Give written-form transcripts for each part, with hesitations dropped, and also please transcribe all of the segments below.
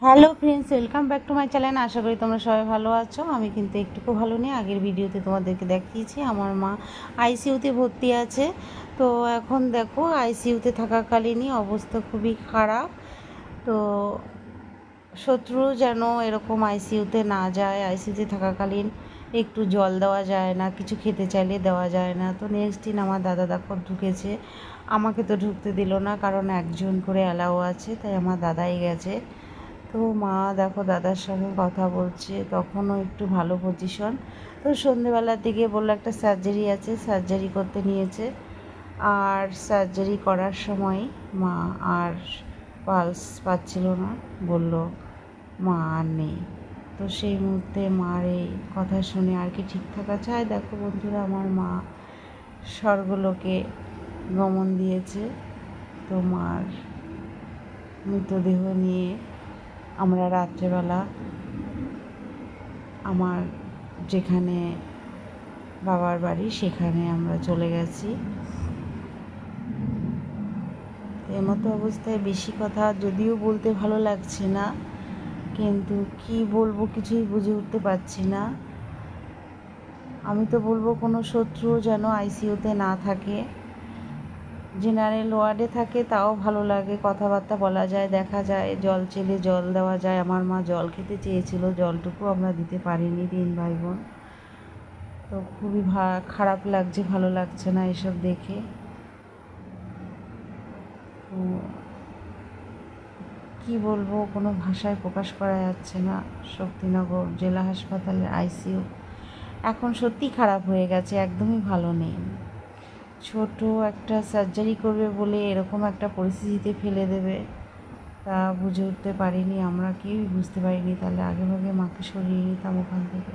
Hello friends, welcome back to my channel. আশা করি তোমরা সবাই ভালো আছো। আমি কিন্তু একটুকু ভালো নেই। আগের ভিডিওতে তোমাদেরকে দেখিয়েছি আমার মা আইসিইউতে ভর্তি আছে। তো এখন দেখো আইসিইউতে থাকাকালীনই অবস্থা খুবই খারাপ। তো শত্রু যেন এরকম আইসিইউতে না যায়। আইসিইউতে থাকাকালীন একটু জল দেওয়া যায় না, কিছু খেতে চাইলে দেওয়া যায় না। তো নেক্সট দিন আমার দাদা দেখো ঢুকেছে, আমাকে তো ঢুকতে দিল না, কারণ একজন করে অ্যালাউ আছে, তাই আমার দাদাই গেছে। তো মা দেখো দাদার সঙ্গে কথা বলছে, তখনও একটু ভালো পজিশন। তো সন্ধেবেলার দিকে বললো একটা সার্জারি আছে, সার্জারি করতে নিয়েছে। আর সার্জারি করার সময় মা আর পালস পাচ্ছিল না, বলল মা আর নেই। তো সেই মুহূর্তে মার এই কথা শুনে আর কি ঠিক থাকা চায়? দেখো বন্ধুরা, আমার মা স্বর্গলোকে গমন দিয়েছে। তো মার মৃতদেহ নিয়ে আমরা রাত্রেবেলা আমার যেখানে বাবার বাড়ি সেখানে আমরা চলে গেছি। এমতো অবস্থায় বেশি কথা যদিও বলতে ভালো লাগছে না, কিন্তু কি বলবো কিছুই বুঝে উঠতে পারছি না। আমি তো বলবো কোনো শত্রু যেন আইসিইউতে না থাকে। জেনারেল ওয়ার্ডে থাকে তাও ভালো লাগে, কথাবার্তা বলা যায়, দেখা যায়, জল চেলে জল দেওয়া যায়। আমার মা জল খেতে চেয়েছিল, জলটুকু আমরা দিতে পারিনি, 3 ভাই বোন। তো খুবই খারাপ লাগছে, ভালো লাগছে না এসব দেখে। তো কী বলবো, কোনো ভাষায় প্রকাশ করা যাচ্ছে না। শক্তিনগর জেলা হাসপাতালের আইসিইউ এখন সত্যি খারাপ হয়ে গেছে, একদমই ভালো নেই। ছোট একটা সার্জারি করবে বলে এরকম একটা পরিস্থিতিতে ফেলে দেবে, তা বুঝে উঠতে পারিনি আমরা, কেউই বুঝতে পারিনি। তাহলে আগেভাগে মাকে সরিয়ে নিতাম ওখান থেকে।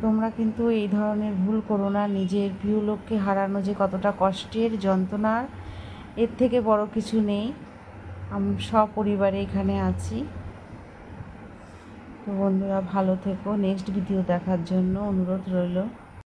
তোমরা কিন্তু এই ধরনের ভুল করো না। নিজের প্রিয় লোককে হারানো যে কতটা কষ্টের, যন্ত্রণার, এর থেকে বড় কিছু নেই। আমি সপরিবারে এখানে আছি। তো বন্ধুরা ভালো থেকো, নেক্সট ভিডিও দেখার জন্য অনুরোধ রইল।